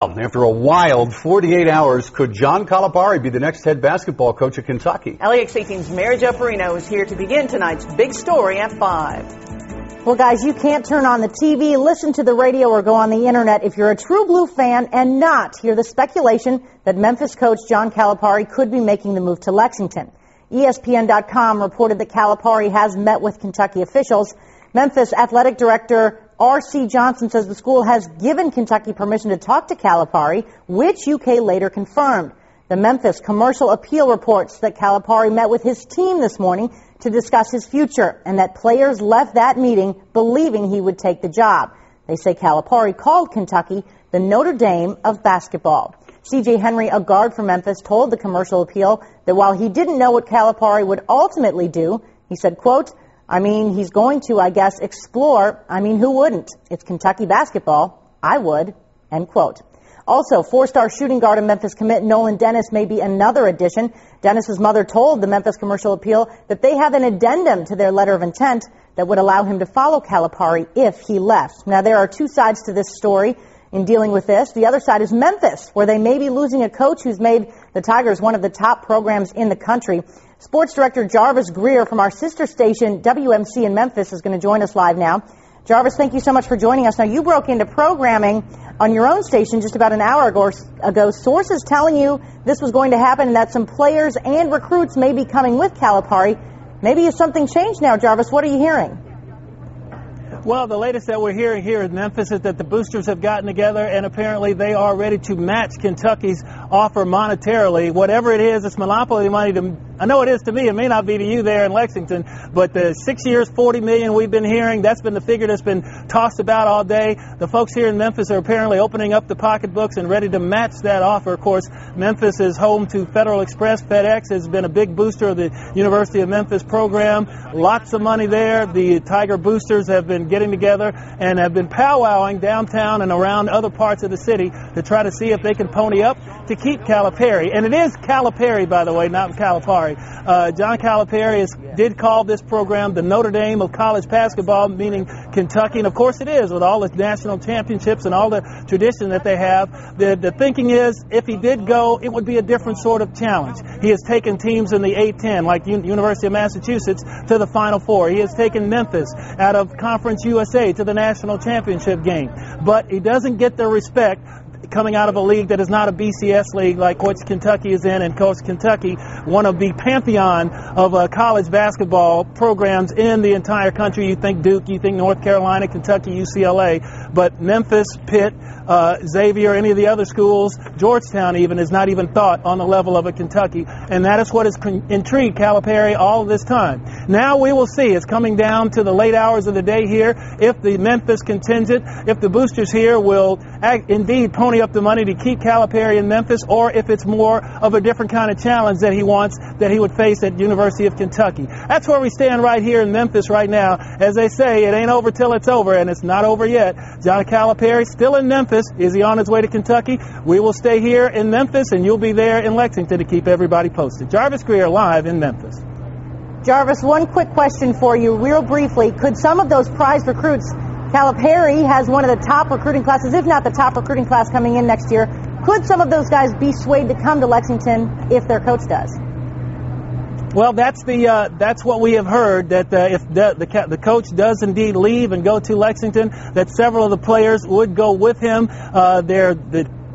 After a wild 48 hours, could John Calipari be the next head basketball coach of Kentucky? LEX 18's Mary Jo Perino is here to begin tonight's big story at 5. Well, guys, you can't turn on the TV, listen to the radio, or go on the internet if you're a true blue fan and not hear the speculation that Memphis coach John Calipari could be making the move to Lexington. ESPN.com reported that Calipari has met with Kentucky officials. Memphis athletic director R.C. Johnson says the school has given Kentucky permission to talk to Calipari, which UK later confirmed. The Memphis Commercial Appeal reports that Calipari met with his team this morning to discuss his future and that players left that meeting believing he would take the job. They say Calipari called Kentucky the Notre Dame of basketball. C.J. Henry, a guard from Memphis, told the Commercial Appeal that while he didn't know what Calipari would ultimately do, he said, quote, he's going to, I guess, explore. Who wouldn't? It's Kentucky basketball. I would, end quote. Also, four-star shooting guard and Memphis commit Nolan Dennis may be another addition. Dennis's mother told the Memphis Commercial Appeal that they have an addendum to their letter of intent that would allow him to follow Calipari if he left. Now, there are two sides to this story in dealing with this. The other side is Memphis, where they may be losing a coach who's made the Tigers one of the top programs in the country. Sports director Jarvis Greer from our sister station, WMC in Memphis, is going to join us live now. Jarvis, thank you so much for joining us. Now, you broke into programming on your own station just about an hour ago. Sources telling you this was going to happen and that some players and recruits may be coming with Calipari. Maybe has something changed now, Jarvis? What are you hearing? Well, the latest that we're hearing here in Memphis is that the boosters have gotten together and apparently they are ready to match Kentucky's offer monetarily. Whatever it is, it's monopoly money. I know it is to me. It may not be to you there in Lexington, but the 6 years, $40 million we've been hearing, that's been the figure that's been tossed about all day. The folks here in Memphis are apparently opening up the pocketbooks and ready to match that offer. Of course, Memphis is home to Federal Express. FedEx has been a big booster of the University of Memphis program. Lots of money there. The Tiger boosters have been getting together and have been powwowing downtown and around other parts of the city to try to see if they can pony up to keep Calipari. And it is Calipari, by the way, not Calipari. John Calipari did call this program the Notre Dame of college basketball, meaning Kentucky. And, of course, it is with all the national championships and all the tradition that they have. The thinking is if he did go, it would be a different sort of challenge. He has taken teams in the A-10, like University of Massachusetts, to the Final Four. He has taken Memphis out of Conference USA to the national championship game. But he doesn't get the respect coming out of a league that is not a BCS league like Coach Kentucky is in, and Coach Kentucky, one of the pantheon of college basketball programs in the entire country. You think Duke, you think North Carolina, Kentucky, UCLA, but Memphis, Pitt, Xavier, any of the other schools, Georgetown even, is not even thought on the level of a Kentucky, and that is what has intrigued Calipari all of this time. Now we will see. It's coming down to the late hours of the day here if the Memphis contingent, if the boosters here will indeed pony up the money to keep Calipari in Memphis, or if it's more of a different kind of challenge that he wants that he would face at University of Kentucky. That's where we stand right here in Memphis right now. As they say, it ain't over till it's over, and it's not over yet. John Calipari still in Memphis. Is he on his way to Kentucky? We will stay here in Memphis, and you'll be there in Lexington to keep everybody posted. Jarvis Greer live in Memphis. Jarvis, one quick question for you real briefly. Could some of those prize recruits, Calipari has one of the top recruiting classes, if not the top recruiting class coming in next year, could some of those guys be swayed to come to Lexington if their coach does? Well, that's what we have heard, that if the coach does indeed leave and go to Lexington, that several of the players would go with him.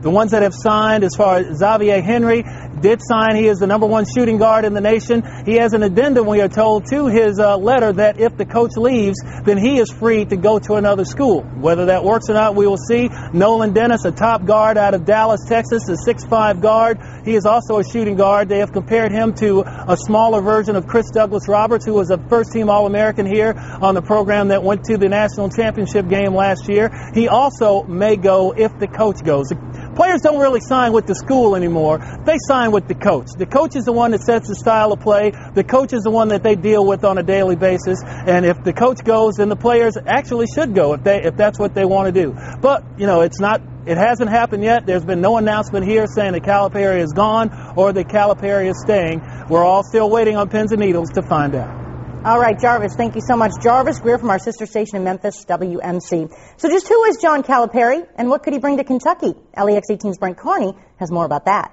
The ones that have signed, as far as Xavier Henry, did sign. He is the #1 shooting guard in the nation. He has an addendum, we are told, to his letter that if the coach leaves, then he is free to go to another school. Whether that works or not, we will see. Nolan Dennis, a top guard out of Dallas, Texas, a 6'5" guard. He is also a shooting guard. They have compared him to a smaller version of Chris Douglas Roberts, who was a first-team All-American here on the program that went to the national championship game last year. He also may go if the coach goes. Players don't really sign with the school anymore. They sign with the coach. The coach is the one that sets the style of play. The coach is the one that they deal with on a daily basis. And if the coach goes, then the players actually should go if that's what they want to do. But, it hasn't happened yet. There's been no announcement here saying that Calipari is gone or that Calipari is staying. We're all still waiting on pins and needles to find out. All right, Jarvis, thank you so much. Jarvis Greer from our sister station in Memphis, WMC. So just who is John Calipari, and what could he bring to Kentucky? LEX 18's Brent Carney has more about that.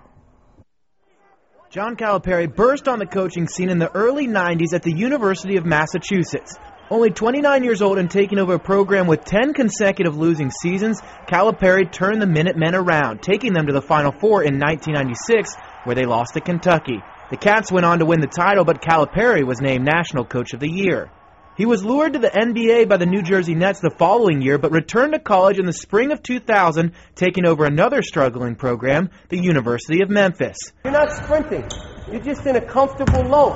John Calipari burst on the coaching scene in the early 90s at the University of Massachusetts. Only 29 years old and taking over a program with 10 consecutive losing seasons, Calipari turned the Minutemen around, taking them to the Final Four in 1996, where they lost to Kentucky. The Cats went on to win the title, but Calipari was named National Coach of the Year. He was lured to the NBA by the New Jersey Nets the following year, but returned to college in the spring of 2000, taking over another struggling program, the University of Memphis. You're not sprinting. You're just in a comfortable low.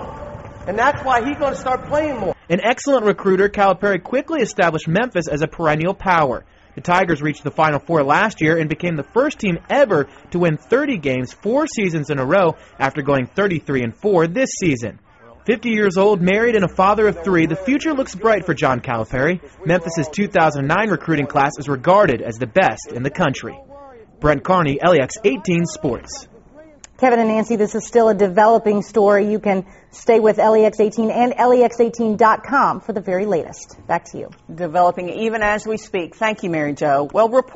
And that's why he's going to start playing more. An excellent recruiter, Calipari quickly established Memphis as a perennial power. The Tigers reached the Final Four last year and became the first team ever to win 30 games 4 seasons in a row after going 33-4 this season. 50 years old, married, and a father of 3, the future looks bright for John Calipari. Memphis' 2009 recruiting class is regarded as the best in the country. Brent Carney, LEX 18 Sports. Kevin and Nancy, this is still a developing story. You can stay with LEX 18 and LEX18.com for the very latest. Back to you. Developing even as we speak. Thank you, Mary Jo. Well, report